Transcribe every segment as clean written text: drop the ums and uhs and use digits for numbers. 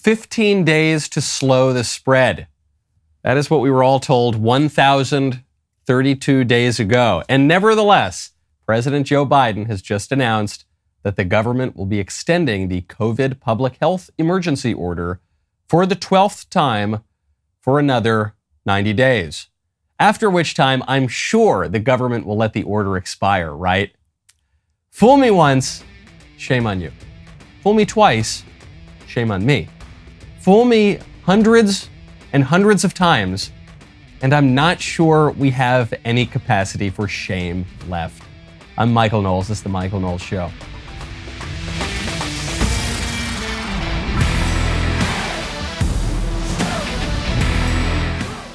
15 days to slow the spread. That is what we were all told 1,032 days ago. And nevertheless, President Joe Biden has just announced that the government will be extending the COVID public health emergency order for the 12th time for another 90 days. After which time, I'm sure the government will let the order expire, right? Fool me once, shame on you. Fool me twice, shame on me. Fool me hundreds and hundreds of times, and I'm not sure we have any capacity for shame left. I'm Michael Knowles. This is The Michael Knowles Show.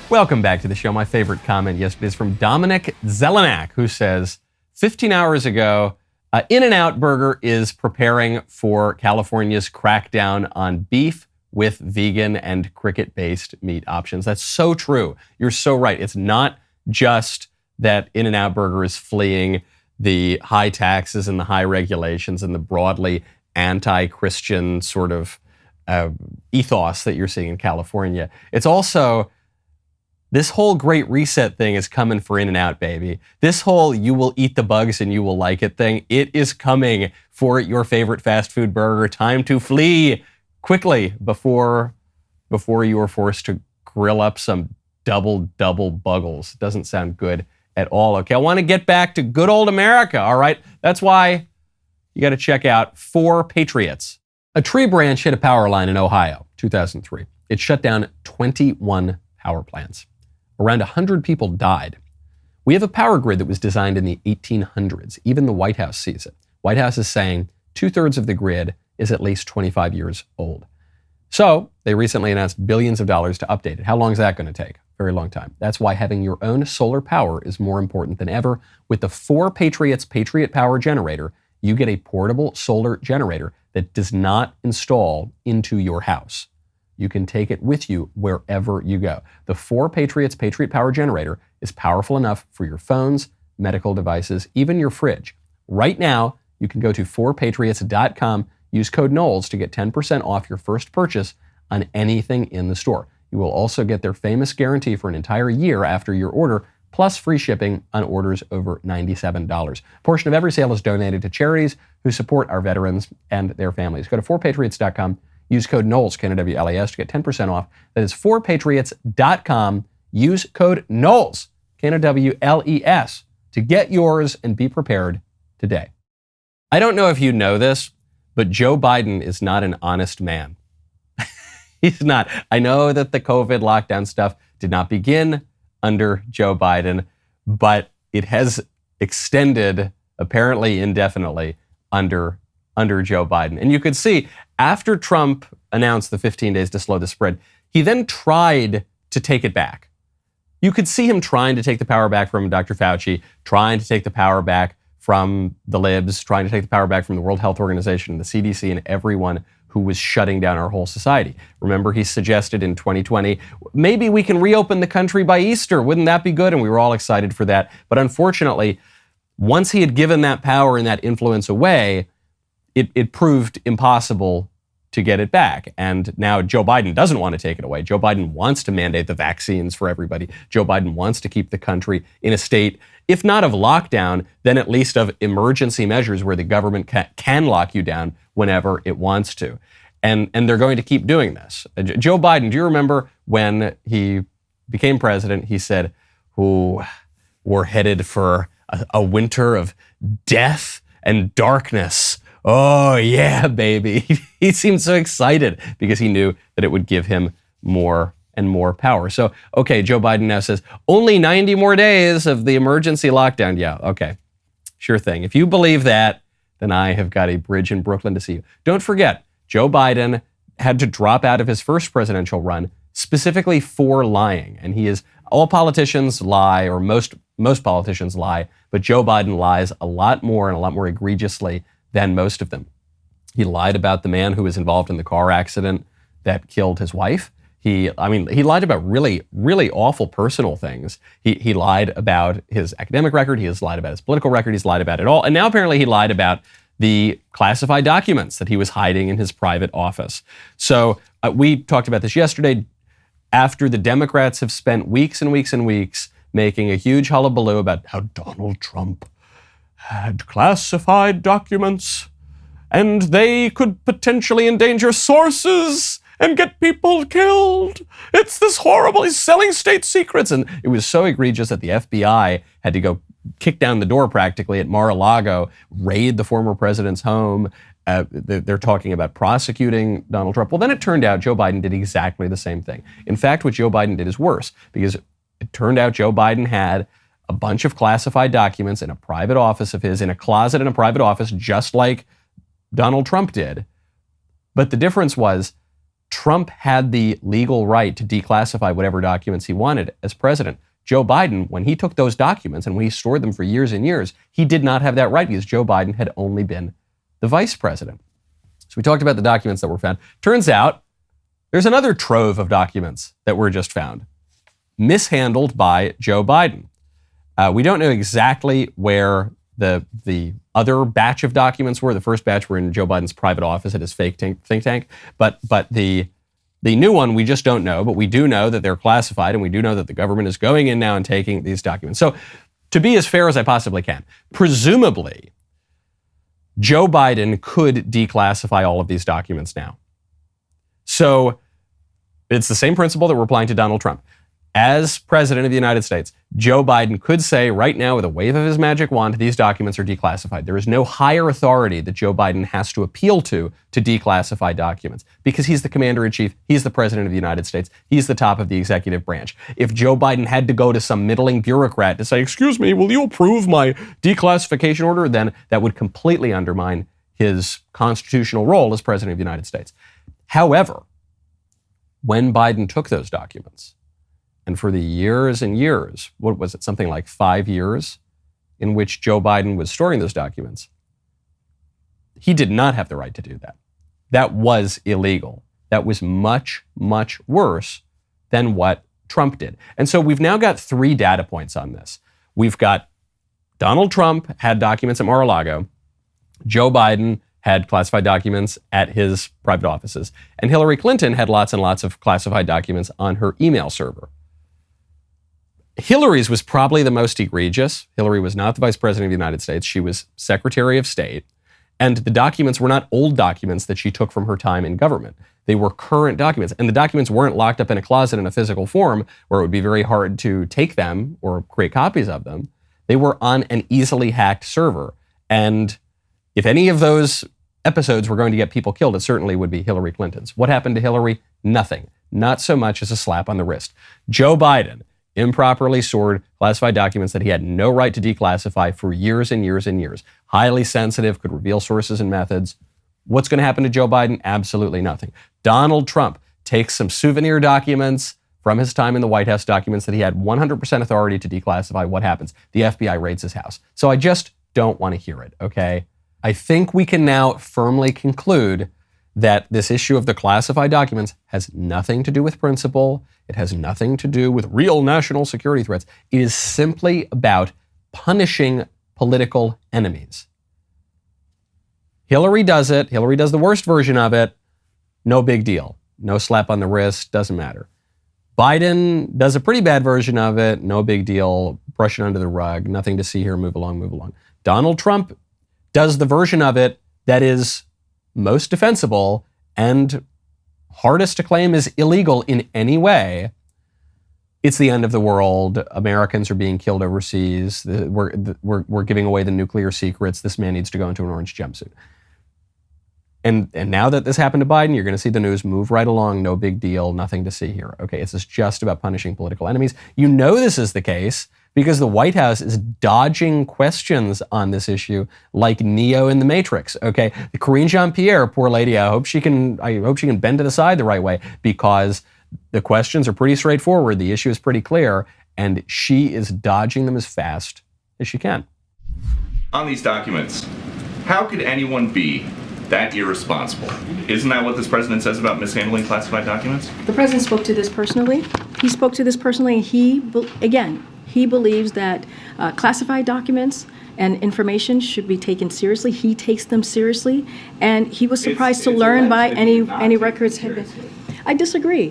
Welcome back to the show. My favorite comment yesterday is from Dominic Zelenak, who says, 15 hours ago, In-N-Out Burger is preparing for California's crackdown on beef with vegan and cricket-based meat options. That's so true. You're so right. It's not just that In-N-Out Burger is fleeing the high taxes and the high regulations and the broadly anti-Christian sort of ethos that you're seeing in California. It's also this whole Great Reset thing is coming for In-N-Out, baby. This whole you will eat the bugs and you will like it thing, it is coming for your favorite fast food burger. Time to flee quickly before you are forced to grill up some double buggles. Doesn't sound good at all. Okay, I want to get back to good old America, all right? That's why you got to check out 4 Patriots. A tree branch hit a power line in Ohio, 2003. It shut down 21 power plants. Around 100 people died. We have a power grid that was designed in the 1800s. Even the White House sees it. White House is saying 2/3 of the grid is at least 25 years old. So they recently announced billions of dollars to update it. How long is that going to take? Very long time. That's why having your own solar power is more important than ever. With the 4 Patriots Patriot Power Generator, you get a portable solar generator that does not install into your house. You can take it with you wherever you go. The 4 Patriots Patriot Power Generator is powerful enough for your phones, medical devices, even your fridge. Right now, you can go to 4patriots.com, use code Knowles to get 10% off your first purchase on anything in the store. You will also get their famous guarantee for an entire year after your order, plus free shipping on orders over $97. A portion of every sale is donated to charities who support our veterans and their families. Go to 4patriots.com. Use code Knowles, K-N-O-W-L-E-S, to get 10% off. That is 4patriots.com. Use code Knowles, K-N-O-W-L-E-S, to get yours and be prepared today. I don't know if you know this, but Joe Biden is not an honest man. He's not. I know that the COVID lockdown stuff did not begin under Joe Biden, but it has extended, apparently indefinitely, under Joe Biden. And you could see, after Trump announced the 15 days to slow the spread, he then tried to take it back. You could see him trying to take the power back from Dr. Fauci, trying to take the power back from the libs, trying to take the power back from the World Health Organization, the CDC, and everyone who was shutting down our whole society. Remember, he suggested in 2020, maybe we can reopen the country by Easter. Wouldn't that be good? And we were all excited for that. But unfortunately, once he had given that power and that influence away, it proved impossible to get it back. And now Joe Biden doesn't want to take it away. Joe Biden wants to mandate the vaccines for everybody. Joe Biden wants to keep the country in a state, if not of lockdown, then at least of emergency measures where the government can lock you down whenever it wants to. And they're going to keep doing this. Joe Biden, do you remember when he became president, he said, "Oh, we're headed for a winter of death and darkness. Oh, yeah, baby." He seemed so excited because he knew that it would give him more and more power. So, okay, Joe Biden now says, only 90 more days of the emergency lockdown. Yeah, okay, sure thing. If you believe that, then I have got a bridge in Brooklyn to see you. Don't forget, Joe Biden had to drop out of his first presidential run specifically for lying. And all politicians lie, or most politicians lie, but Joe Biden lies a lot more and a lot more egregiously than most of them. He lied about the man who was involved in the car accident that killed his wife. He lied about really, really awful personal things. He lied about his academic record. He has lied about his political record. He's lied about it all. And now apparently he lied about the classified documents that he was hiding in his private office. So we talked about this yesterday. After the Democrats have spent weeks and weeks and weeks making a huge hullabaloo about how Donald Trump had classified documents and they could potentially endanger sources and get people killed. It's this horrible, he's selling state secrets. And it was so egregious that the FBI had to go kick down the door practically at Mar-a-Lago, raid the former president's home. They're talking about prosecuting Donald Trump. Well, then it turned out Joe Biden did exactly the same thing. In fact, what Joe Biden did is worse, because it turned out Joe Biden had a bunch of classified documents in a private office of his, in a closet in a private office, just like Donald Trump did. But the difference was Trump had the legal right to declassify whatever documents he wanted as president. Joe Biden, when he took those documents and when he stored them for years and years, he did not have that right because Joe Biden had only been the vice president. So we talked about the documents that were found. Turns out there's another trove of documents that were just found, mishandled by Joe Biden. We don't know exactly where the other batch of documents were. The first batch were in Joe Biden's private office at his fake think tank. But the new one, we just don't know. But we do know that they're classified, and we do know that the government is going in now and taking these documents. So to be as fair as I possibly can, presumably, Joe Biden could declassify all of these documents now. So it's the same principle that we're applying to Donald Trump. As president of the United States, Joe Biden could say right now with a wave of his magic wand, these documents are declassified. There is no higher authority that Joe Biden has to appeal to declassify documents because he's the commander-in-chief, he's the president of the United States, he's the top of the executive branch. If Joe Biden had to go to some middling bureaucrat to say, excuse me, will you approve my declassification order? Then that would completely undermine his constitutional role as president of the United States. However, when Biden took those documents, and for the years and years, what was it, something like 5 years in which Joe Biden was storing those documents, he did not have the right to do that. That was illegal. That was much, much worse than what Trump did. And so we've now got 3 data points on this. We've got Donald Trump had documents at Mar-a-Lago. Joe Biden had classified documents at his private offices. And Hillary Clinton had lots and lots of classified documents on her email server. Hillary's was probably the most egregious. Hillary was not the vice president of the United States. She was Secretary of State. And the documents were not old documents that she took from her time in government. They were current documents. And the documents weren't locked up in a closet in a physical form where it would be very hard to take them or create copies of them. They were on an easily hacked server. And if any of those episodes were going to get people killed, it certainly would be Hillary Clinton's. What happened to Hillary? Nothing. Not so much as a slap on the wrist. Joe Biden improperly stored classified documents that he had no right to declassify for years and years and years. Highly sensitive, could reveal sources and methods. What's going to happen to Joe Biden? Absolutely nothing. Donald Trump takes some souvenir documents from his time in the White House, documents that he had 100% authority to declassify. What happens? The FBI raids his house. So I just don't want to hear it, okay? I think we can now firmly conclude that this issue of the classified documents has nothing to do with principle. It has nothing to do with real national security threats. It is simply about punishing political enemies. Hillary does it. Hillary does the worst version of it. No big deal. No slap on the wrist. Doesn't matter. Biden does a pretty bad version of it. No big deal. Brush it under the rug. Nothing to see here. Move along, move along. Donald Trump does the version of it that is most defensible and hardest to claim is illegal in any way. It's the end of the world. Americans are being killed overseas. We're giving away the nuclear secrets. This man needs to go into an orange jumpsuit. And now that this happened to Biden, you're going to see the news move right along. No big deal. Nothing to see here. Okay, this is just about punishing political enemies. You know this is the case because the White House is dodging questions on this issue like Neo in the Matrix. Okay, the Karine Jean-Pierre, poor lady, I hope she can bend to the side the right way because the questions are pretty straightforward. The issue is pretty clear, and she is dodging them as fast as she can. On these documents, how could anyone be that irresponsible? Isn't that what this president says about mishandling classified documents? The president spoke to this personally. He spoke to this personally. He believes that classified documents and information should be taken seriously. He takes them seriously, and he was surprised to learn by any records had been. I disagree.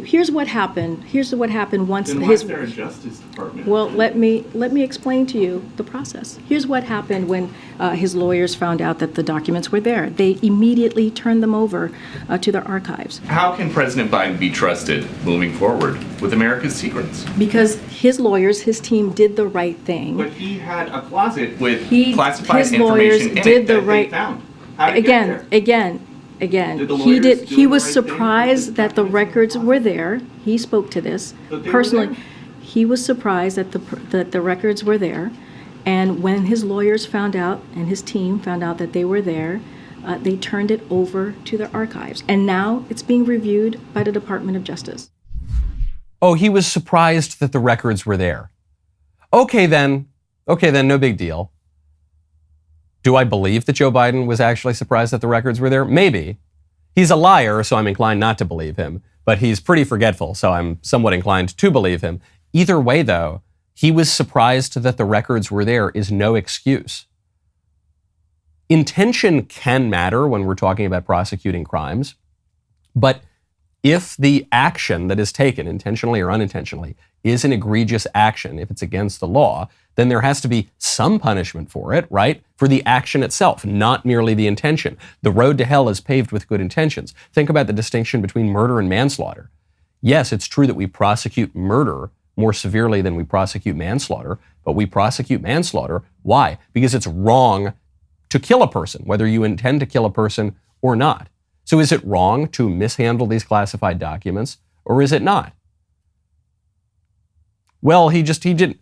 Here's what happened. Once Then why is there a Justice Department? Well, let me explain to you the process. Here's what happened when his lawyers found out that the documents were there. They immediately turned them over to their archives. How can President Biden be trusted moving forward with America's secrets? Because his lawyers, his team did the right thing. But he had a closet with His classified lawyers information in did it the that right. they found. How did it get there? Again, Did the he lawyers did. do He the was right thing? surprised that the records were there. He spoke to this But they were personally. there. He was surprised that the records were there, and when his lawyers found out and his team found out that they were there, they turned it over to their archives, and now it's being reviewed by the Department of Justice. Oh, he was surprised that the records were there. Okay, then, no big deal. Do I believe that Joe Biden was actually surprised that the records were there? Maybe. He's a liar, so I'm inclined not to believe him. But he's pretty forgetful, so I'm somewhat inclined to believe him. Either way, though, he was surprised that the records were there is no excuse. Intention can matter when we're talking about prosecuting crimes, but if the action that is taken, intentionally or unintentionally, is an egregious action, if it's against the law, then there has to be some punishment for it, right? For the action itself, not merely the intention. The road to hell is paved with good intentions. Think about the distinction between murder and manslaughter. Yes, it's true that we prosecute murder more severely than we prosecute manslaughter, but we prosecute manslaughter. Why? Because it's wrong to kill a person, whether you intend to kill a person or not. So is it wrong to mishandle these classified documents, or is it not? Well, he didn't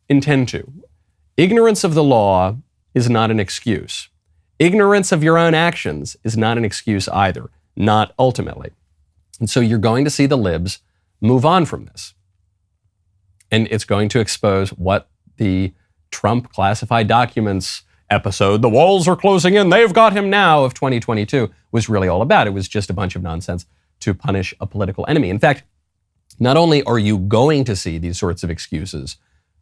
intend to. Ignorance of the law is not an excuse. Ignorance of your own actions is not an excuse either, not ultimately. And so you're going to see the libs move on from this. And it's going to expose what the Trump classified documents episode, "The walls are closing in, they've got him now," of 2022 was really all about. It was just a bunch of nonsense to punish a political enemy. In fact, not only are you going to see these sorts of excuses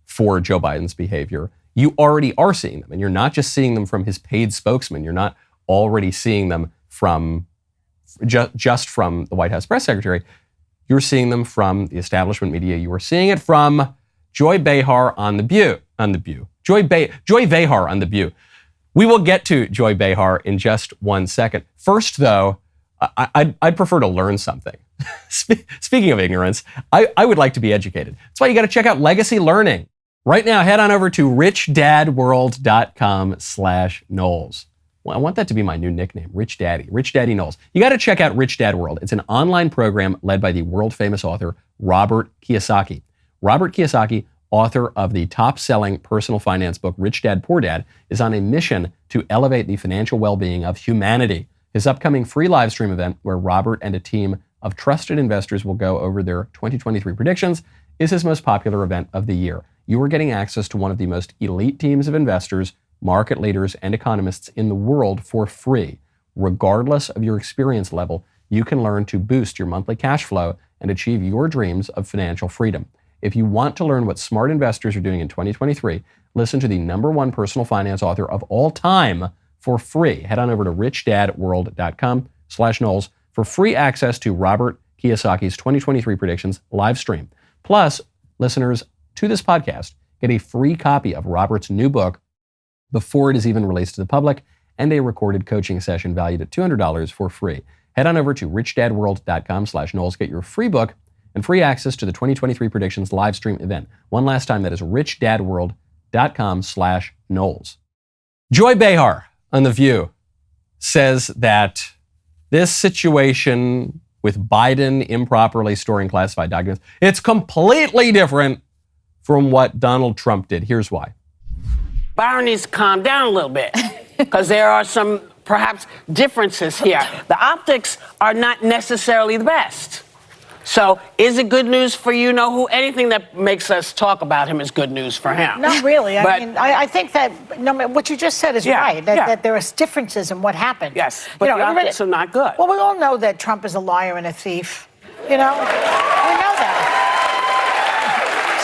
for Joe Biden's behavior, you already are seeing them. And you're not just seeing them from his paid spokesman. You're not already seeing them from just from the White House press secretary. You're seeing them from the establishment media. You are seeing it from Joy Behar on the View. Joy Behar on the View. We will get to Joy Behar in just 1 second. First, though, I'd prefer to learn something. Speaking of ignorance, I would like to be educated. That's why you got to check out Legacy Learning. Right now, head on over to richdadworld.com/Knowles. Well, I want that to be my new nickname, Rich Daddy Knowles. You got to check out Rich Dad World. It's an online program led by the world-famous author Robert Kiyosaki. Robert Kiyosaki, author of the top-selling personal finance book, Rich Dad, Poor Dad, is on a mission to elevate the financial well-being of humanity. His upcoming free live stream event, where Robert and a team of trusted investors will go over their 2023 predictions, is his most popular event of the year. You are getting access to one of the most elite teams of investors, market leaders, and economists in the world for free. Regardless of your experience level, you can learn to boost your monthly cash flow and achieve your dreams of financial freedom. If you want to learn what smart investors are doing in 2023, listen to the #1 personal finance author of all time for free. Head on over to richdadworld.com/Knowles for free access to Robert Kiyosaki's 2023 predictions live stream. Plus, listeners to this podcast get a free copy of Robert's new book before it is even released to the public, and a recorded coaching session valued at $200 for free. Head on over to richdadworld.com/Knowles. Get your free book and free access to the 2023 predictions live stream event. One last time, that is richdadworld.com/Knowles. Joy Behar on The View says that this situation with Biden improperly storing classified documents, it's completely different from what Donald Trump did. Here's why. Byron needs to calm down a little bit because there are some perhaps differences here. The optics are not necessarily the best. So is it good news for you? Know who? Anything that makes us talk about him is good news for him. Not really. But, I mean, I think that what you just said is right, that there are differences in what happened. Yes, but the optics are not good. Well, we all know that Trump is a liar and a thief. You know? We know that.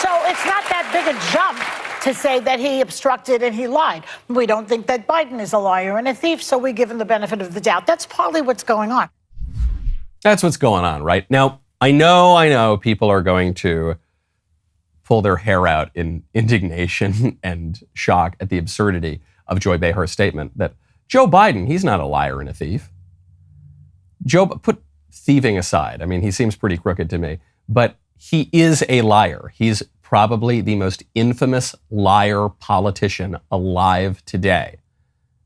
So it's not that big a jump to say that he obstructed and he lied. We don't think that Biden is a liar and a thief, so we give him the benefit of the doubt. That's partly what's going on. That's what's going on, right? Now, I know people are going to pull their hair out in indignation and shock at the absurdity of Joy Behar's statement that Joe Biden, he's not a liar and a thief. Joe, put thieving aside. I mean, he seems pretty crooked to me, but he is a liar. He's probably the most infamous liar politician alive today.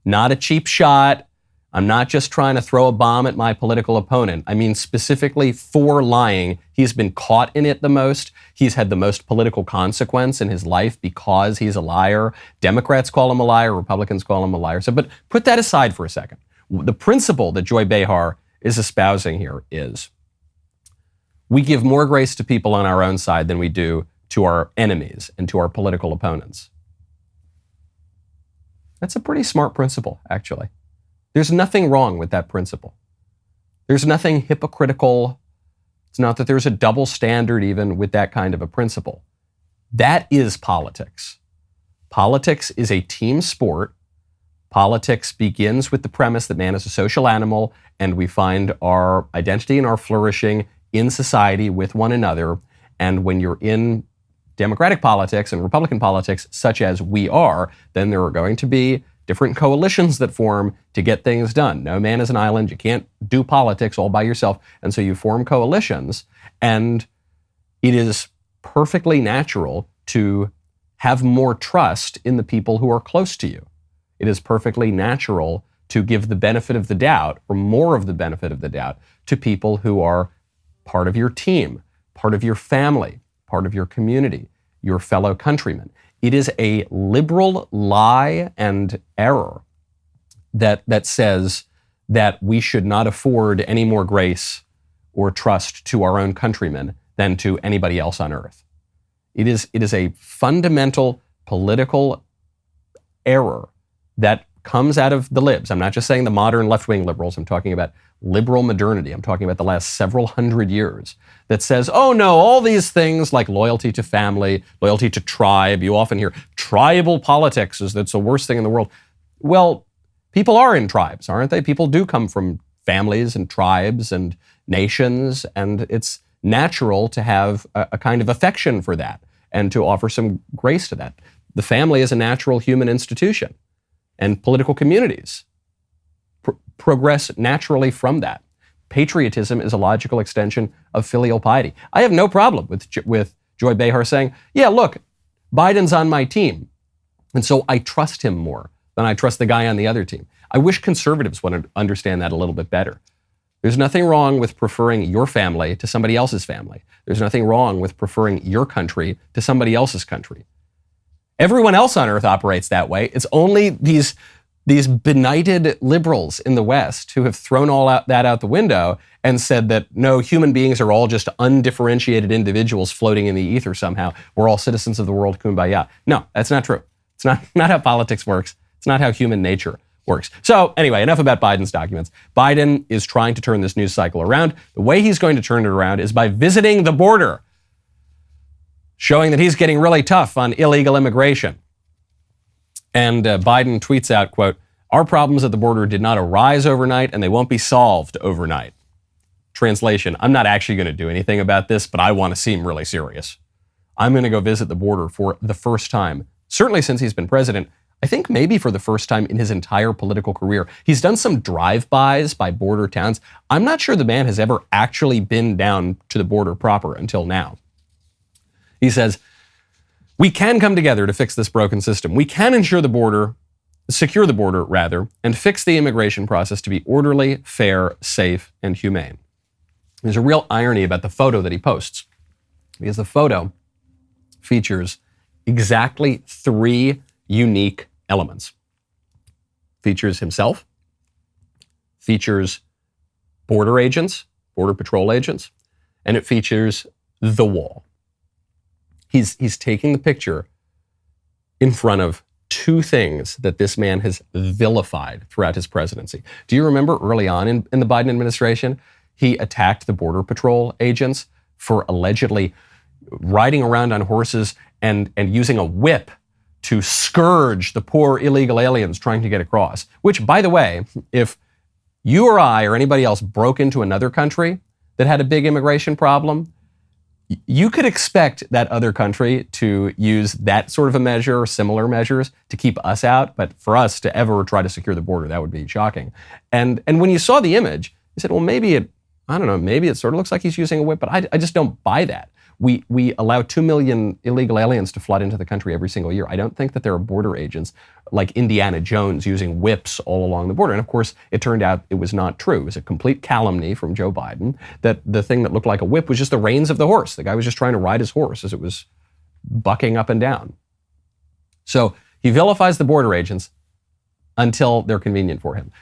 Not a cheap shot. I'm not just trying to throw a bomb at my political opponent. I mean, specifically for lying. He's been caught in it the most. He's had the most political consequence in his life because he's a liar. Democrats call him a liar. Republicans call him a liar. So, but put that aside for a second. The principle that Joy Behar is espousing here is we give more grace to people on our own side than we do to our enemies and to our political opponents. That's a pretty smart principle, actually. There's nothing wrong with that principle. There's nothing hypocritical. It's not that there's a double standard even with that kind of a principle. That is politics. Politics is a team sport. Politics begins with the premise that man is a social animal and we find our identity and our flourishing in society with one another. And when you're in Democratic politics and Republican politics, such as we are, then there are going to be different coalitions that form to get things done. No man is an island. You can't do politics all by yourself. And so you form coalitions, and it is perfectly natural to have more trust in the people who are close to you. It is perfectly natural to give the benefit of the doubt, or more of the benefit of the doubt, to people who are part of your team, part of your family, part of your community, your fellow countrymen. It is a liberal lie and error that says that we should not afford any more grace or trust to our own countrymen than to anybody else on earth. It is a fundamental political error that comes out of the libs. I'm not just saying the modern left-wing liberals. I'm talking about liberal modernity. I'm talking about the last several hundred years that says, oh no, all these things like loyalty to family, loyalty to tribe. You often hear tribal politics is that's the worst thing in the world. Well, people are in tribes, aren't they? People do come from families and tribes and nations, and it's natural to have a kind of affection for that and to offer some grace to that. The family is a natural human institution, and political communities progress naturally from that. Patriotism is a logical extension of filial piety. I have no problem with Joy Behar saying, yeah, look, Biden's on my team, and so I trust him more than I trust the guy on the other team. I wish conservatives would understand that a little bit better. There's nothing wrong with preferring your family to somebody else's family. There's nothing wrong with preferring your country to somebody else's country. Everyone else on earth operates that way. It's only these benighted liberals in the West who have thrown that out the window and said that no, human beings are all just undifferentiated individuals floating in the ether somehow. We're all citizens of the world, kumbaya. No, that's not true. It's not how politics works. It's not how human nature works. So anyway, enough about Biden's documents. Biden is trying to turn this news cycle around. The way he's going to turn it around is by visiting the border, showing that he's getting really tough on illegal immigration. And Biden tweets out, quote, our problems at the border did not arise overnight and they won't be solved overnight. Translation, I'm not actually going to do anything about this, but I want to seem really serious. I'm going to go visit the border for the first time, certainly since he's been president. I think maybe for the first time in his entire political career. He's done some drive-bys by border towns. I'm not sure the man has ever actually been down to the border proper until now. He says, we can come together to fix this broken system. We can secure the border, and fix the immigration process to be orderly, fair, safe, and humane. There's a real irony about the photo that he posts, because the photo features exactly 3 unique elements. Features himself, features border agents, border patrol agents, and it features the wall. He's taking the picture in front of 2 things that this man has vilified throughout his presidency. Do you remember early on in the Biden administration, he attacked the border patrol agents for allegedly riding around on horses and using a whip to scourge the poor illegal aliens trying to get across. Which, by the way, if you or I or anybody else broke into another country that had a big immigration problem, you could expect that other country to use that sort of a measure or similar measures to keep us out. But for us to ever try to secure the border, that would be shocking. And when you saw the image, you said, well, maybe it sort of looks like he's using a whip, but I just don't buy that. We allow 2 million illegal aliens to flood into the country every single year. I don't think that there are border agents like Indiana Jones using whips all along the border. And of course, it turned out it was not true. It was a complete calumny from Joe Biden that the thing that looked like a whip was just the reins of the horse. The guy was just trying to ride his horse as it was bucking up and down. So he vilifies the border agents until they're convenient for him.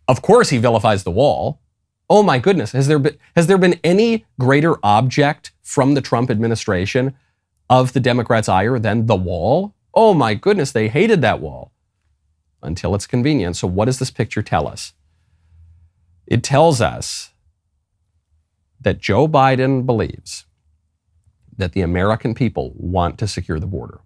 Of course, he vilifies the wall. Oh my goodness, has there been any greater object from the Trump administration of the Democrats' ire than the wall? Oh my goodness, they hated that wall until it's convenient. So what does this picture tell us? It tells us that Joe Biden believes that the American people want to secure the border.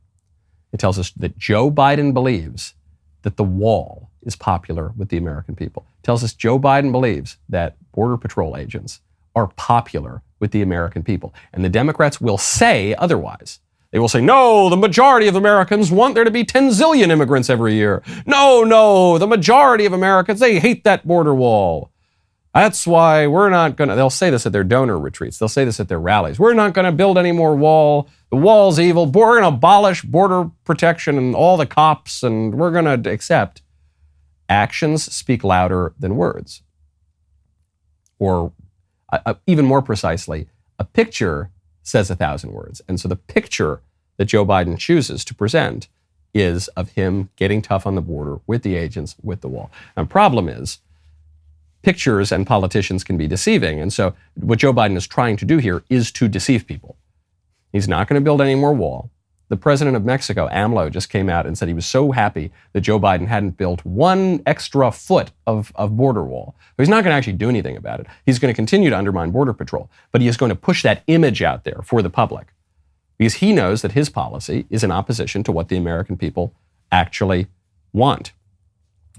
It tells us that Joe Biden believes that the wall is popular with the American people. It tells us Joe Biden believes that Border Patrol agents are popular with the American people. And the Democrats will say otherwise. They will say, no, the majority of Americans want there to be 10 zillion immigrants every year. No, the majority of Americans, they hate that border wall. That's why we're not going to, they'll say this at their donor retreats. They'll say this at their rallies. We're not going to build any more wall. The wall's evil. We're going to abolish border protection and all the cops, and we're going to accept. Actions speak louder than words. Or even more precisely, a picture says 1,000 words. And so the picture that Joe Biden chooses to present is of him getting tough on the border with the agents, with the wall. And the problem is, pictures and politicians can be deceiving. And so what Joe Biden is trying to do here is to deceive people. He's not going to build any more wall. The president of Mexico, AMLO, just came out and said he was so happy that Joe Biden hadn't built one extra foot of border wall. But he's not going to actually do anything about it. He's going to continue to undermine Border Patrol, but he is going to push that image out there for the public because he knows that his policy is in opposition to what the American people actually want.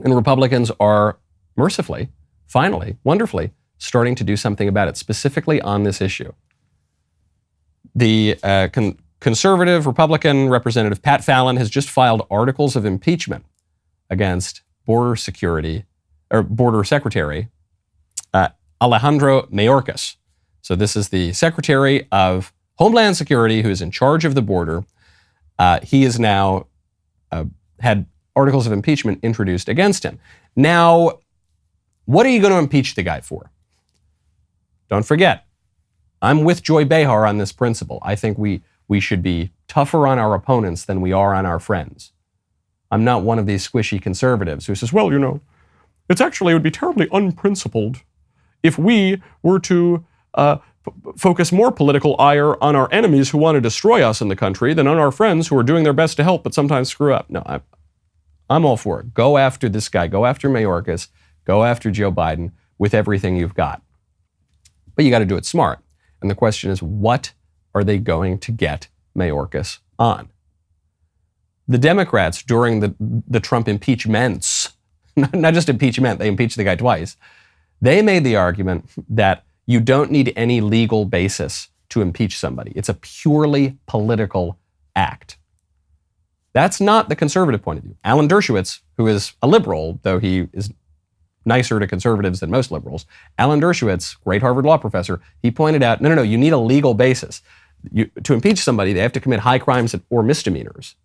And Republicans are mercifully, finally, wonderfully, starting to do something about it, specifically on this issue. The conservative Republican Representative Pat Fallon has just filed articles of impeachment against Border Secretary Alejandro Mayorkas. So this is the Secretary of Homeland Security who is in charge of the border. He has now had articles of impeachment introduced against him. Now, what are you going to impeach the guy for? Don't forget, I'm with Joy Behar on this principle. I think we should be tougher on our opponents than we are on our friends. I'm not one of these squishy conservatives who says, well, you know, it would be terribly unprincipled if we were to focus more political ire on our enemies who want to destroy us in the country than on our friends who are doing their best to help but sometimes screw up. No, I'm all for it. Go after this guy. Go after Mayorkas. Go after Joe Biden with everything you've got. But you got to do it smart. And the question is, what are they going to get Mayorkas on? The Democrats, during the Trump impeachments, not just impeachment, they impeached the guy twice, they made the argument that you don't need any legal basis to impeach somebody. It's a purely political act. That's not the conservative point of view. Alan Dershowitz, who is a liberal, though he is nicer to conservatives than most liberals, Alan Dershowitz, great Harvard law professor, he pointed out, no, you need a legal basis. To impeach somebody, they have to commit high crimes or misdemeanors.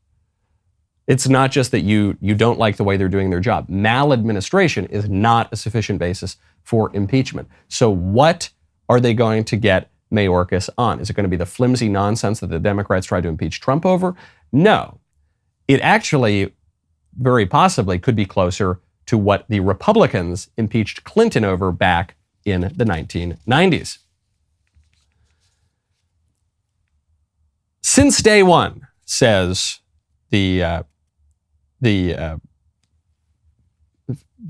It's not just that you don't like the way they're doing their job. Maladministration is not a sufficient basis for impeachment. So what are they going to get Mayorkas on? Is it going to be the flimsy nonsense that the Democrats tried to impeach Trump over? No. It actually, very possibly, could be closer to what the Republicans impeached Clinton over back in the 1990s. Since day one, says the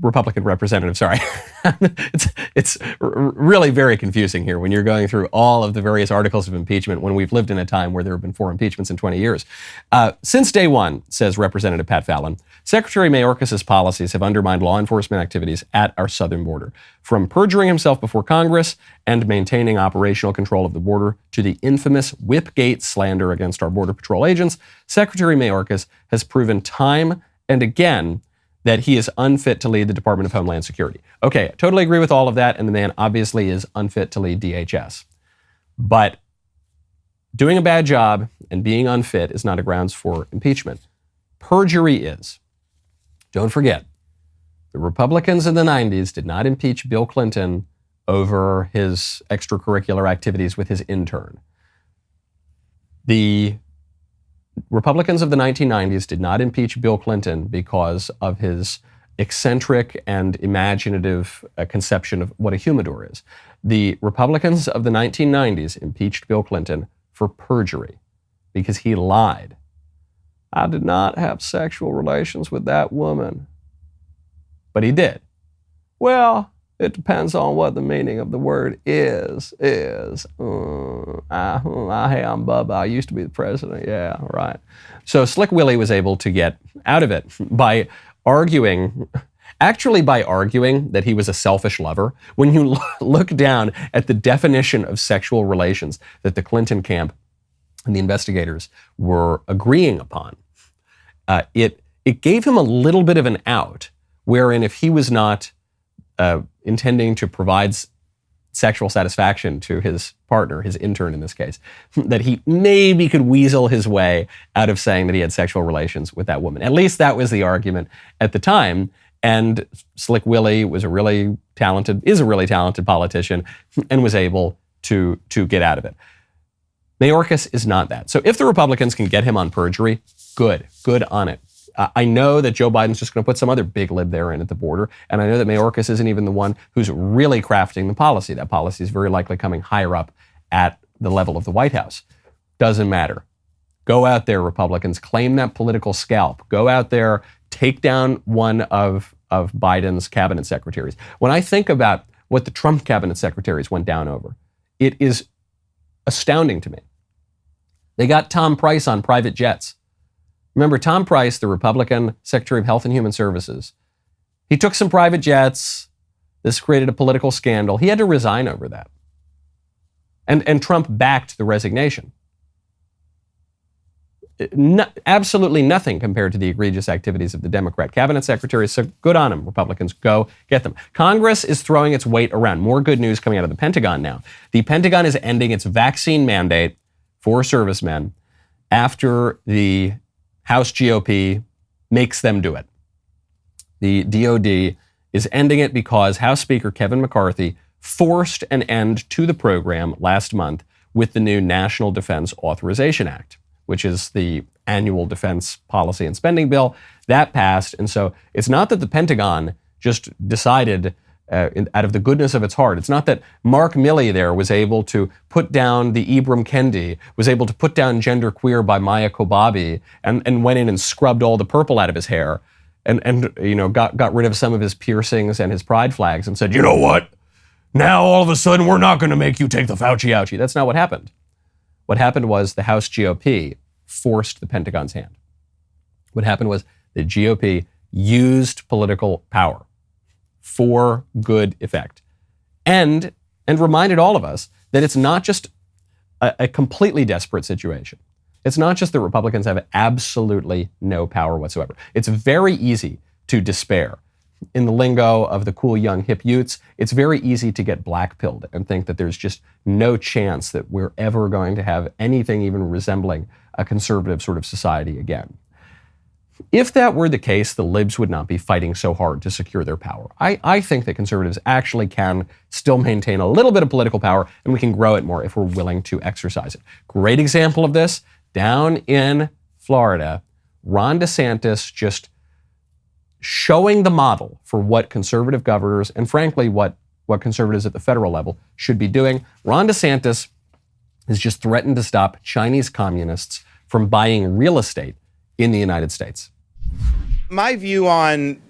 Republican representative, sorry. it's really very confusing here when you're going through all of the various articles of impeachment when we've lived in a time where there have been 4 impeachments in 20 years. Since day one, says Representative Pat Fallon, Secretary Mayorkas' policies have undermined law enforcement activities at our southern border. From perjuring himself before Congress and maintaining operational control of the border to the infamous Whipgate slander against our Border Patrol agents, Secretary Mayorkas has proven time and again that he is unfit to lead the Department of Homeland Security. Okay, I totally agree with all of that, and the man obviously is unfit to lead DHS. But doing a bad job and being unfit is not a grounds for impeachment. Perjury is. Don't forget, the Republicans in the 90s did not impeach Bill Clinton over his extracurricular activities with his intern. The Republicans of the 1990s did not impeach Bill Clinton because of his eccentric and imaginative conception of what a humidor is. The Republicans of the 1990s impeached Bill Clinton for perjury because he lied. I did not have sexual relations with that woman. But he did. Well, it depends on what the meaning of the word is. I'm Bubba. I used to be the president. Yeah, right. So Slick Willie was able to get out of it by arguing that he was a selfish lover. When you look down at the definition of sexual relations that the Clinton camp and the investigators were agreeing upon, it gave him a little bit of an out, wherein if he was not intending to provide sexual satisfaction to his partner, his intern in this case, that he maybe could weasel his way out of saying that he had sexual relations with that woman. At least that was the argument at the time. And Slick Willie is a really talented politician and was able to get out of it. Mayorkas is not that. So if the Republicans can get him on perjury, good on it. I know that Joe Biden's just going to put some other big lib there in at the border, and I know that Mayorkas isn't even the one who's really crafting the policy. That policy is very likely coming higher up at the level of the White House. Doesn't matter. Go out there, Republicans, claim that political scalp. Go out there, take down one of Biden's cabinet secretaries. When I think about what the Trump cabinet secretaries went down over, it is astounding to me. They got Tom Price on private jets. Remember, Tom Price, the Republican Secretary of Health and Human Services, he took some private jets. This created a political scandal. He had to resign over that. And Trump backed the resignation. Absolutely nothing compared to the egregious activities of the Democrat cabinet secretaries. So good on them, Republicans. Go get them. Congress is throwing its weight around. More good news coming out of the Pentagon now. The Pentagon is ending its vaccine mandate for servicemen after the House GOP makes them do it. The DOD is ending it because House Speaker Kevin McCarthy forced an end to the program last month with the new National Defense Authorization Act, which is the annual defense policy and spending bill. That passed. And so it's not that the Pentagon just decided out of the goodness of its heart. It's not that Mark Milley there was able to put down the Ibram Kendi, was able to put down Genderqueer by Maya Kobabe, and went in and scrubbed all the purple out of his hair and got rid of some of his piercings and his pride flags and said, you know what? Now all of a sudden we're not going to make you take the Fauci ouchie. That's not what happened. What happened was the House GOP forced the Pentagon's hand. What happened was the GOP used political power for good effect, and reminded all of us that it's not just a completely desperate situation. It's not just that Republicans have absolutely no power whatsoever. It's very easy to despair. In the lingo of the cool young hip youths, it's very easy to get black-pilled and think that there's just no chance that we're ever going to have anything even resembling a conservative sort of society again. If that were the case, the libs would not be fighting so hard to secure their power. I think that conservatives actually can still maintain a little bit of political power, and we can grow it more if we're willing to exercise it. Great example of this, down in Florida, Ron DeSantis just showing the model for what conservative governors, and frankly, what conservatives at the federal level should be doing. Ron DeSantis has just threatened to stop Chinese communists from buying real estate in the United States. My view on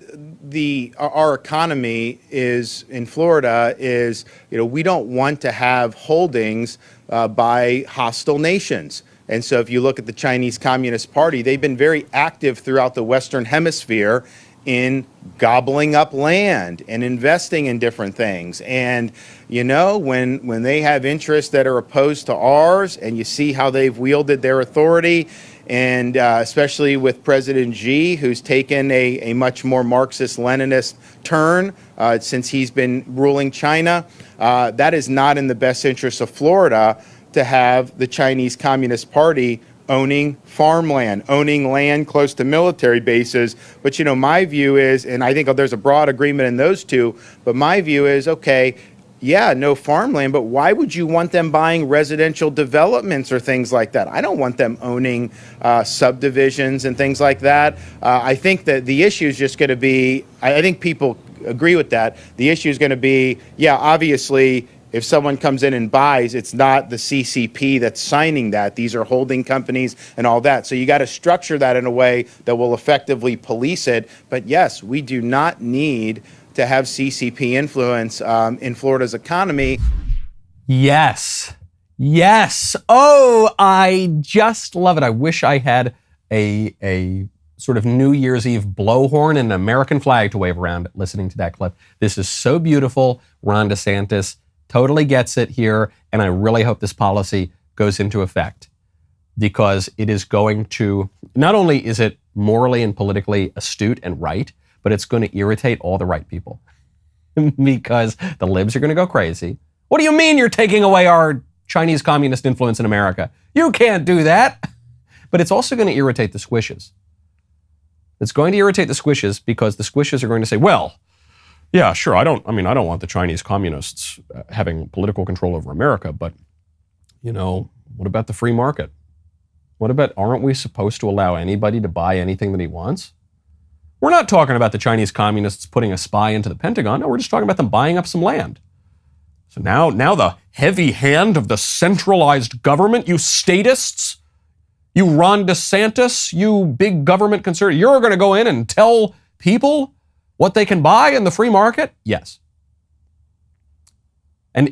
our economy is in Florida is, we don't want to have holdings by hostile nations. And so if you look at the Chinese Communist Party, they've been very active throughout the Western Hemisphere in gobbling up land and investing in different things. And, when they have interests that are opposed to ours, and you see how they've wielded their authority, and especially with President Xi, who's taken a much more Marxist-Leninist turn since he's been ruling China, that is not in the best interest of Florida to have the Chinese Communist Party owning farmland, owning land close to military bases. But, my view is, and I think there's a broad agreement in those two, but my view is, okay, yeah, no farmland, but why would you want them buying residential developments or things like that? I don't want them owning subdivisions and things like that. I think that the issue is just going to be, I think people agree with that. The issue is going to be, obviously, if someone comes in and buys, it's not the CCP that's signing that. These are holding companies and all that. So you got to structure that in a way that will effectively police it. But yes, we do not need to have CCP influence in Florida's economy. Yes. Oh, I just love it. I wish I had a sort of New Year's Eve blowhorn and an American flag to wave around listening to that clip. This is so beautiful. Ron DeSantis totally gets it here, and I really hope this policy goes into effect, because it is going to, not only is it morally and politically astute and right, but it's going to irritate all the right people because the libs are going to go crazy. What do you mean you're taking away our Chinese communist influence in America? You can't do that. But it's also going to irritate the squishes. It's going to irritate the squishes because the squishes are going to say, well, yeah, sure, I don't want the Chinese communists having political control over America, but, what about the free market? What about, aren't we supposed to allow anybody to buy anything that he wants? We're not talking about the Chinese communists putting a spy into the Pentagon. No, we're just talking about them buying up some land. So now the heavy hand of the centralized government, you statists, you Ron DeSantis, you big government conservative, you're going to go in and tell people what they can buy in the free market? Yes. And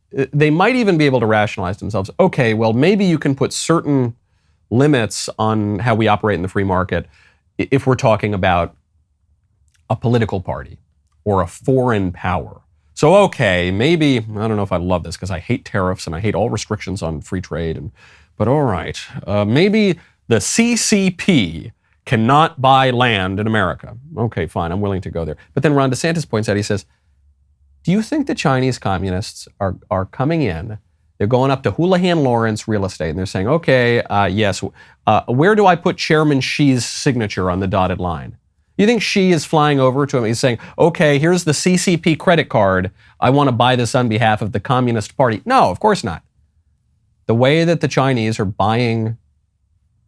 they might even be able to rationalize themselves. Okay, well, maybe you can put certain limits on how we operate in the free market if we're talking about a political party or a foreign power. So, okay, maybe, I don't know if I love this because I hate tariffs and I hate all restrictions on free trade, but all right, maybe the CCP cannot buy land in America. Okay, fine, I'm willing to go there. But then Ron DeSantis points out, he says, do you think the Chinese communists are coming in, they're going up to Houlihan Lawrence Real Estate, and they're saying, okay, yes, where do I put Chairman Xi's signature on the dotted line? You think Xi is flying over to him, he's saying, okay, here's the CCP credit card, I want to buy this on behalf of the Communist Party. No, of course not. The way that the Chinese are buying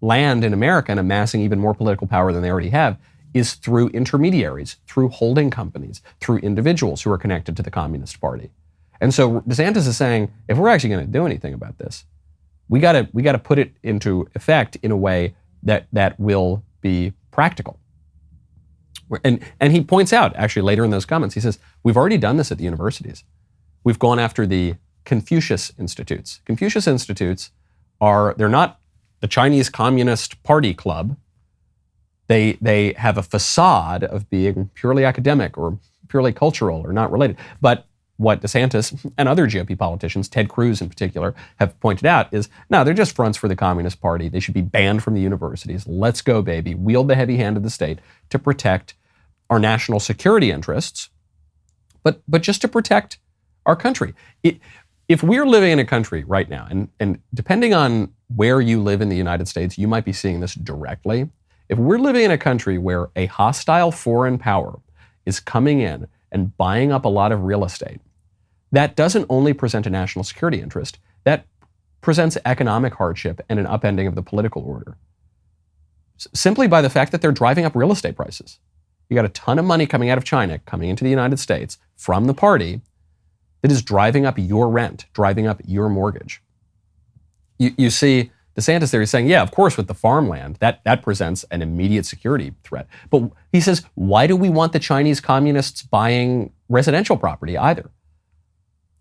land in America and amassing even more political power than they already have is through intermediaries, through holding companies, through individuals who are connected to the Communist Party. And so DeSantis is saying, if we're actually going to do anything about this, we got to put it into effect in a way that will be practical. And he points out, actually later in those comments, he says, we've already done this at the universities. We've gone after the Confucius Institutes. Confucius Institutes they're not the Chinese Communist Party club. They have a facade of being purely academic or purely cultural or not related. But what DeSantis and other GOP politicians, Ted Cruz in particular, have pointed out is, no, they're just fronts for the Communist Party. They should be banned from the universities. Let's go, baby. Wield the heavy hand of the state to protect our national security interests, but just to protect our country. If we're living in a country right now, and depending on where you live in the United States, you might be seeing this directly. If we're living in a country where a hostile foreign power is coming in and buying up a lot of real estate, that doesn't only present a national security interest, that presents economic hardship and an upending of the political order. Simply by the fact that they're driving up real estate prices. You got a ton of money coming out of China, coming into the United States from the party that is driving up your rent, driving up your mortgage. You see DeSantis there is saying, yeah, of course, with the farmland, that presents an immediate security threat. But he says, why do we want the Chinese communists buying residential property either?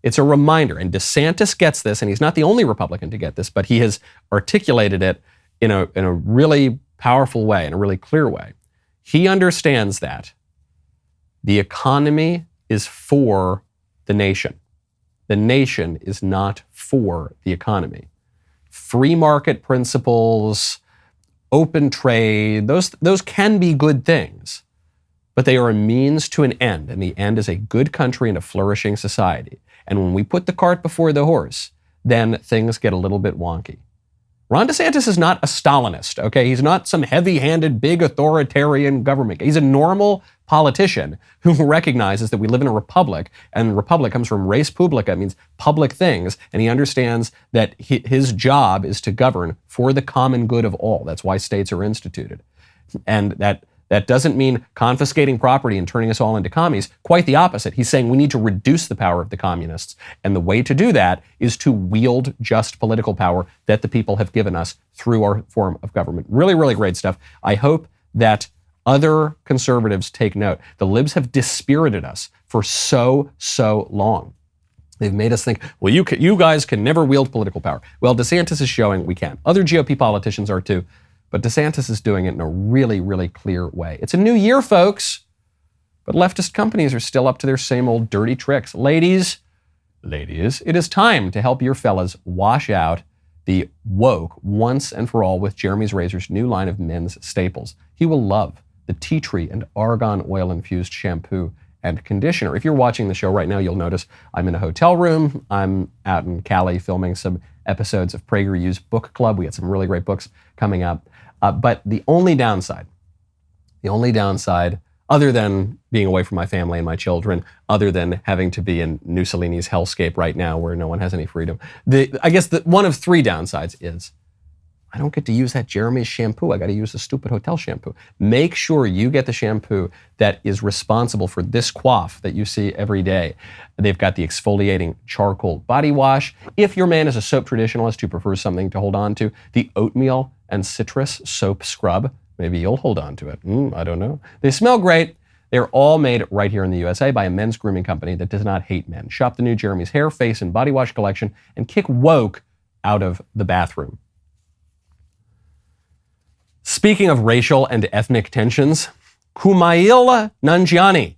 It's a reminder, and DeSantis gets this, and he's not the only Republican to get this, but he has articulated it in a really powerful way, in a really clear way. He understands that the economy is for the nation. The nation is not for the economy. Free market principles, open trade, those can be good things, but they are a means to an end, and the end is a good country and a flourishing society. And when we put the cart before the horse, then things get a little bit wonky. Ron DeSantis is not a Stalinist, okay? He's not some heavy-handed, big authoritarian government. He's a normal politician who recognizes that we live in a republic, and republic comes from res publica, it means public things, and he understands that his job is to govern for the common good of all. That's why states are instituted. And that doesn't mean confiscating property and turning us all into commies. Quite the opposite. He's saying we need to reduce the power of the communists. And the way to do that is to wield just political power that the people have given us through our form of government. Really, really great stuff. I hope that other conservatives take note. The libs have dispirited us for so long. They've made us think, well, you guys can never wield political power. Well, DeSantis is showing we can. Other GOP politicians are too. But DeSantis is doing it in a really, really clear way. It's a new year, folks, but leftist companies are still up to their same old dirty tricks. Ladies, it is time to help your fellas wash out the woke once and for all with Jeremy's Razor's new line of men's staples. He will love the tea tree and argan oil-infused shampoo and conditioner. If you're watching the show right now, you'll notice I'm in a hotel room. I'm out in Cali filming some episodes of PragerU's book club. We had some really great books coming up. But the only downside, other than being away from my family and my children, other than having to be in Mussolini's hellscape right now where no one has any freedom, I guess one of three downsides is I don't get to use that Jeremy's shampoo. I got to use the stupid hotel shampoo. Make sure you get the shampoo that is responsible for this quaff that you see every day. They've got the exfoliating charcoal body wash. If your man is a soap traditionalist who prefers something to hold on to, the oatmeal and citrus soap scrub, maybe you'll hold on to it. I don't know. They smell great. They're all made right here in the USA by a men's grooming company that does not hate men. Shop the new Jeremy's hair, face, and body wash collection and kick woke out of the bathroom. Speaking of racial and ethnic tensions, Kumail Nanjiani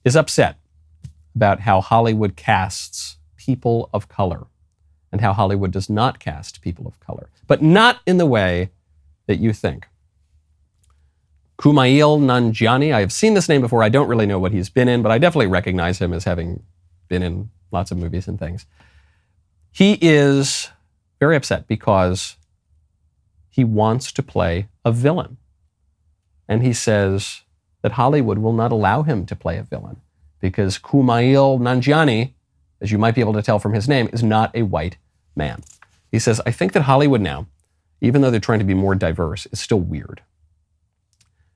is upset about how Hollywood casts people of color and how Hollywood does not cast people of color, but not in the way that you think. Kumail Nanjiani, I have seen this name before. I don't really know what he's been in, but I definitely recognize him as having been in lots of movies and things. He is very upset because he wants to play a villain. And he says that Hollywood will not allow him to play a villain because Kumail Nanjiani, as you might be able to tell from his name, is not a white man. He says, I think that Hollywood now, even though they're trying to be more diverse, is still weird.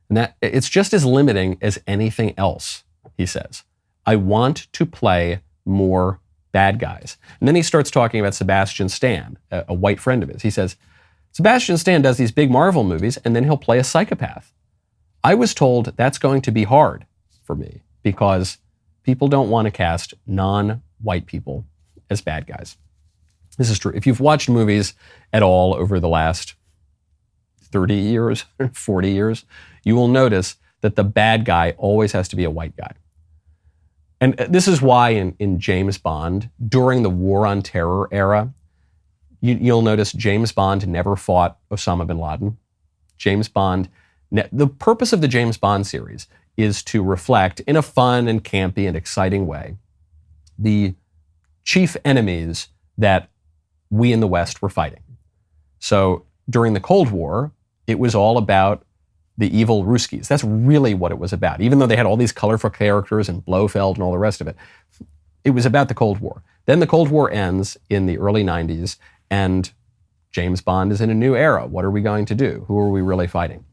And that it's just as limiting as anything else, he says. I want to play more bad guys. And then he starts talking about Sebastian Stan, a white friend of his. He says, Sebastian Stan does these big Marvel movies and then he'll play a psychopath. I was told that's going to be hard for me because people don't want to cast non-white people as bad guys. This is true. If you've watched movies at all over the last 30 years, 40 years, you will notice that the bad guy always has to be a white guy. And this is why in James Bond, during the War on Terror era, you'll notice James Bond never fought Osama bin Laden. The purpose of the James Bond series is to reflect, in a fun and campy and exciting way, the chief enemies that we in the West were fighting. So during the Cold War, it was all about the evil Ruskies. That's really what it was about. Even though they had all these colorful characters and Blofeld and all the rest of it, it was about the Cold War. Then the Cold War ends in the early 90s, and James Bond is in a new era. What are we going to do? Who are we really fighting?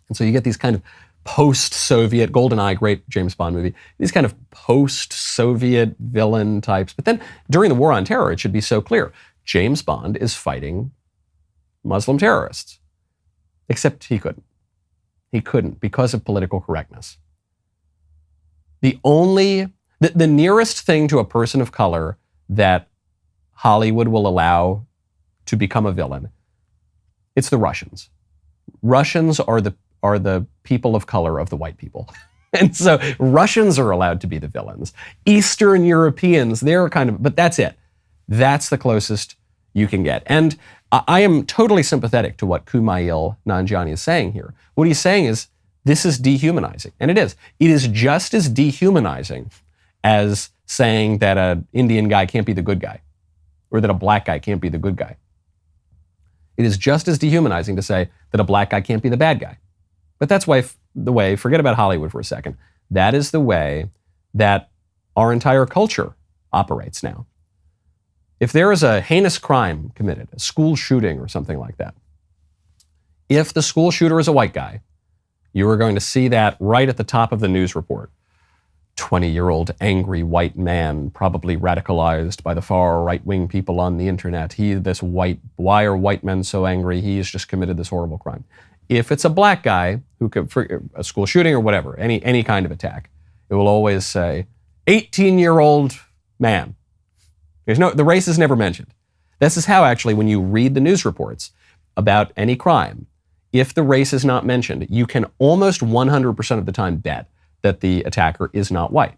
And so you get these kind of post-Soviet, GoldenEye, great James Bond movie, these kind of post-Soviet villain types. But then during the War on Terror, it should be so clear. James Bond is fighting Muslim terrorists. Except he couldn't. He couldn't because of political correctness. The nearest thing to a person of color that Hollywood will allow to become a villain, it's the Russians. Russians are the people of color of the white people. And so Russians are allowed to be the villains. Eastern Europeans, they're but that's it. That's the closest you can get. And I am totally sympathetic to what Kumail Nanjiani is saying here. What he's saying is, this is dehumanizing. And it is. It is just as dehumanizing as saying that an Indian guy can't be the good guy, or that a black guy can't be the good guy. It is just as dehumanizing to say that a black guy can't be the bad guy. But that's the way, forget about Hollywood for a second, that is the way that our entire culture operates now. If there is a heinous crime committed, a school shooting or something like that, if the school shooter is a white guy, you are going to see that right at the top of the news report. 20-year-old angry white man, probably radicalized by the far right-wing people on the internet. Why are white men so angry? He's just committed this horrible crime. If it's a black guy for a school shooting or whatever, any kind of attack, it will always say, 18-year-old man. The race is never mentioned. This is how actually when you read the news reports about any crime, if the race is not mentioned, you can almost 100% of the time bet that the attacker is not white.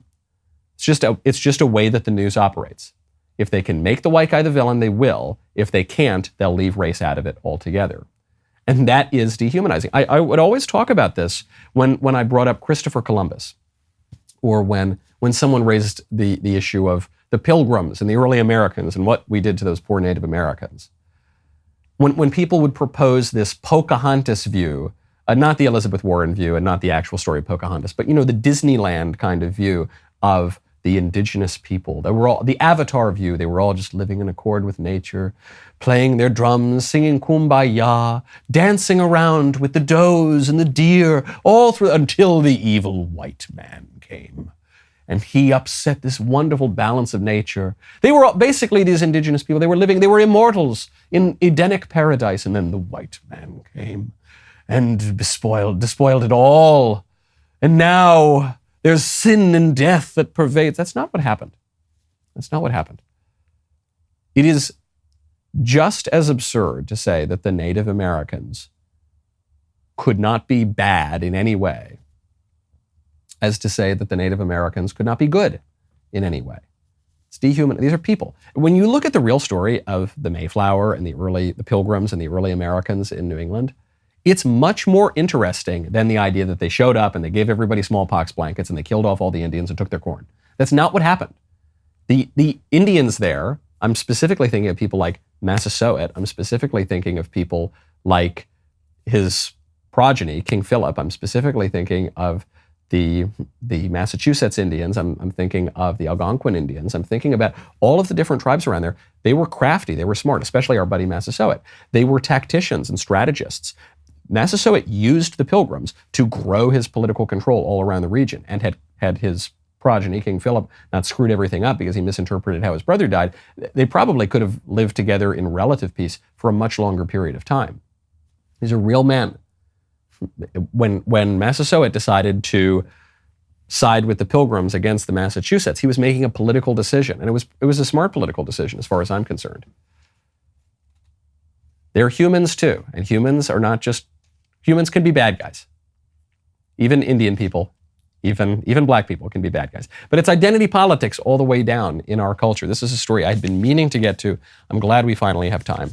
It's just a way that the news operates. If they can make the white guy the villain, they will. If they can't, they'll leave race out of it altogether. And that is dehumanizing. I would always talk about this when I brought up Christopher Columbus, or when someone raised the issue of the Pilgrims and the early Americans and what we did to those poor Native Americans. When people would propose this Pocahontas view, not the Elizabeth Warren view and not the actual story of Pocahontas, but the Disneyland kind of view of the indigenous people. They were all the Avatar view. They were all just living in accord with nature, playing their drums, singing Kumbaya, dancing around with the does and the deer, all through until the evil white man came. And he upset this wonderful balance of nature. They were basically these indigenous people. They were immortals in Edenic paradise. And then the white man came and despoiled it all. And now there's sin and death that pervades. That's not what happened. That's not what happened. It is just as absurd to say that the Native Americans could not be bad in any way as to say that the Native Americans could not be good in any way. It's dehuman. These are people. When you look at the real story of the Mayflower and the Pilgrims and the early Americans in New England, it's much more interesting than the idea that they showed up and they gave everybody smallpox blankets and they killed off all the Indians and took their corn. That's not what happened. The Indians there, I'm specifically thinking of people like Massasoit. I'm specifically thinking of people like his progeny, King Philip. I'm specifically thinking of the Massachusetts Indians. I'm thinking of the Algonquin Indians. I'm thinking about all of the different tribes around there. They were crafty. They were smart, especially our buddy Massasoit. They were tacticians and strategists. Massasoit used the Pilgrims to grow his political control all around the region, and had his progeny, King Philip, not screwed everything up because he misinterpreted how his brother died, they probably could have lived together in relative peace for a much longer period of time. These are real men. When Massasoit decided to side with the Pilgrims against the Massachusetts, he was making a political decision, and it was a smart political decision as far as I'm concerned. They're humans too, and humans can be bad guys. Even Indian people, even black people can be bad guys. But it's identity politics all the way down in our culture. This is a story I'd been meaning to get to. I'm glad we finally have time.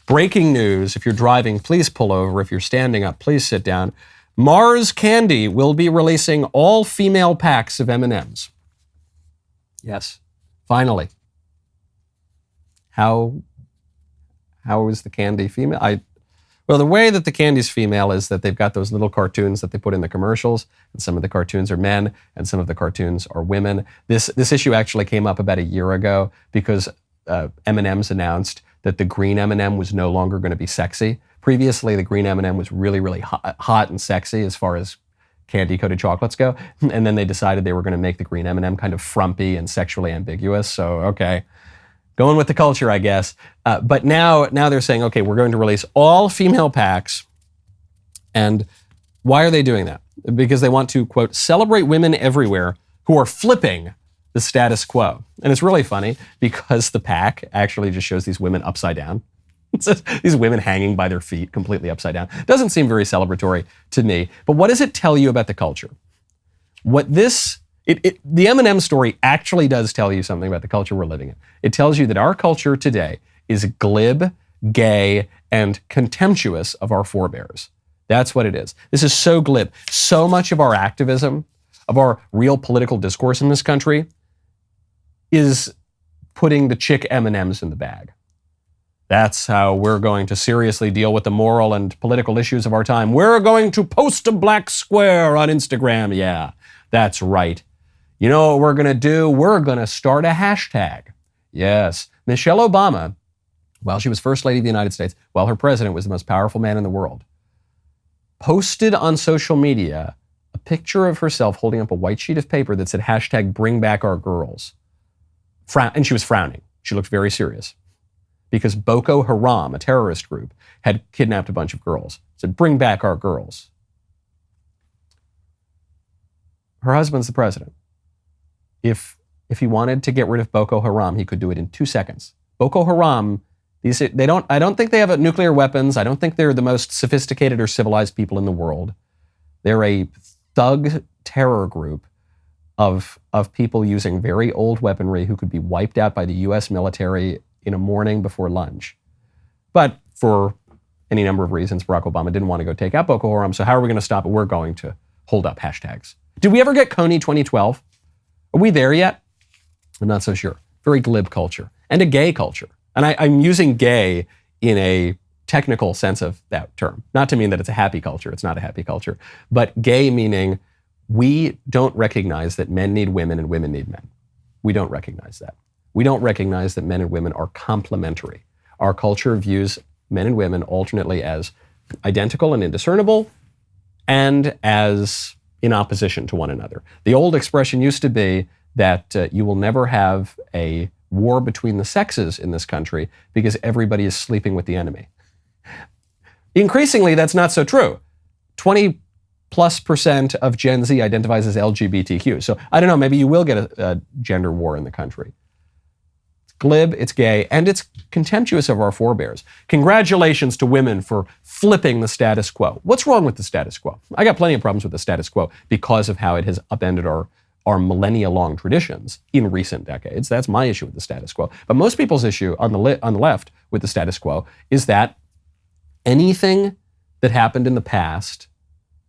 Breaking news, if you're driving, please pull over. If you're standing up, please sit down. Mars Candy will be releasing all female packs of M&Ms. Yes, finally. How is the candy female? Well, the way that the candy's female is that they've got those little cartoons that they put in the commercials, and some of the cartoons are men, and some of the cartoons are women. This issue actually came up about a year ago because M&M's announced that the green M&M was no longer going to be sexy. Previously, the green M&M was really, really hot and sexy as far as candy-coated chocolates go, and then they decided they were going to make the green M&M kind of frumpy and sexually ambiguous. So, okay. Going with the culture, I guess. But now they're saying, okay, we're going to release all female PACs. And why are they doing that? Because they want to, quote, celebrate women everywhere who are flipping the status quo. And it's really funny because the PAC actually just shows these women upside down. It says these women hanging by their feet completely upside down. Doesn't seem very celebratory to me. But what does it tell you about the culture? The M&M story actually does tell you something about the culture we're living in. It tells you that our culture today is glib, gay, and contemptuous of our forebears. That's what it is. This is so glib. So much of our activism, of our real political discourse in this country, is putting the chick M&Ms in the bag. That's how we're going to seriously deal with the moral and political issues of our time. We're going to post a black square on Instagram. Yeah, that's right. You know what we're going to do? We're going to start a hashtag. Yes. Michelle Obama, while she was First Lady of the United States, while her president was the most powerful man in the world, posted on social media a picture of herself holding up a white sheet of paper that said hashtag bring back our girls. And she was frowning. She looked very serious because Boko Haram, a terrorist group, had kidnapped a bunch of girls. It said bring back our girls. Her husband's the president. If he wanted to get rid of Boko Haram, he could do it in 2 seconds. Boko Haram, I don't think they have nuclear weapons. I don't think they're the most sophisticated or civilized people in the world. They're a thug terror group of people using very old weaponry who could be wiped out by the US military in a morning before lunch. But for any number of reasons, Barack Obama didn't want to go take out Boko Haram. So how are we going to stop it? We're going to hold up hashtags. Did we ever get Coney 2012? Are we there yet? I'm not so sure. Very glib culture and a gay culture. And I'm using gay in a technical sense of that term. Not to mean that it's a happy culture. It's not a happy culture. But gay meaning we don't recognize that men need women and women need men. We don't recognize that. We don't recognize that men and women are complementary. Our culture views men and women alternately as identical and indiscernible and as in opposition to one another. The old expression used to be that you will never have a war between the sexes in this country because everybody is sleeping with the enemy. Increasingly, that's not so true. 20+% of Gen Z identifies as LGBTQ. So I don't know, maybe you will get a gender war in the country. It's glib, it's gay, and it's contemptuous of our forebears. Congratulations to women for flipping the status quo. What's wrong with the status quo? I got plenty of problems with the status quo because of how it has upended our millennia-long traditions in recent decades. That's my issue with the status quo. But most people's issue on the left with the status quo is that anything that happened in the past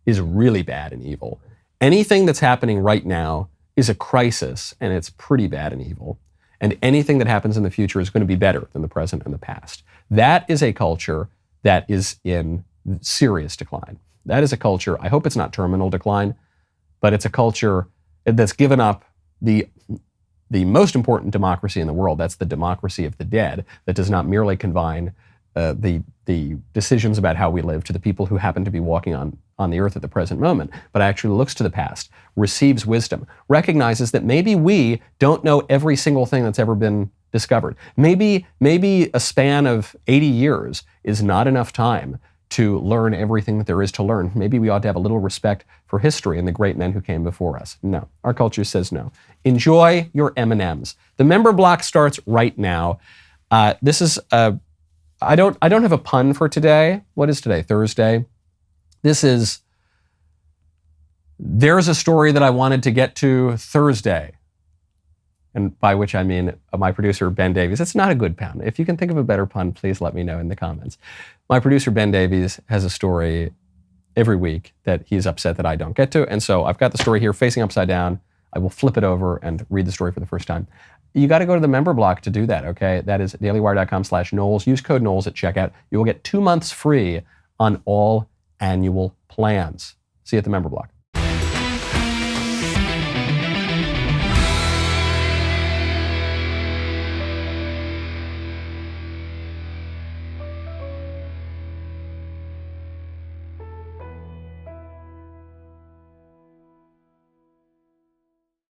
is really bad and evil. Anything that's happening right now is a crisis, and it's pretty bad and evil. And anything that happens in the future is going to be better than the present and the past. That is a culture that is in serious decline. That is a culture, I hope it's not terminal decline, but it's a culture that's given up the most important democracy in the world. That's the democracy of the dead, that does not merely confine the decisions about how we live to the people who happen to be walking on the earth at the present moment, but actually looks to the past, receives wisdom, recognizes that maybe we don't know every single thing that's ever been discovered. Maybe a span of 80 years is not enough time to learn everything that there is to learn. Maybe we ought to have a little respect for history and the great men who came before us. No, our culture says no. Enjoy your M&Ms. The member block starts right now. I don't have a pun for today. What is today? Thursday. There's a story that I wanted to get to Thursday. And by which I mean my producer, Ben Davies. It's not a good pun. If you can think of a better pun, please let me know in the comments. My producer, Ben Davies, has a story every week that he's upset that I don't get to. And so I've got the story here facing upside down. I will flip it over and read the story for the first time. You got to go to the member block to do that, okay? That is dailywire.com/Knowles. Use code Knowles at checkout. You will get 2 months free on all annual plans. See you at the member block.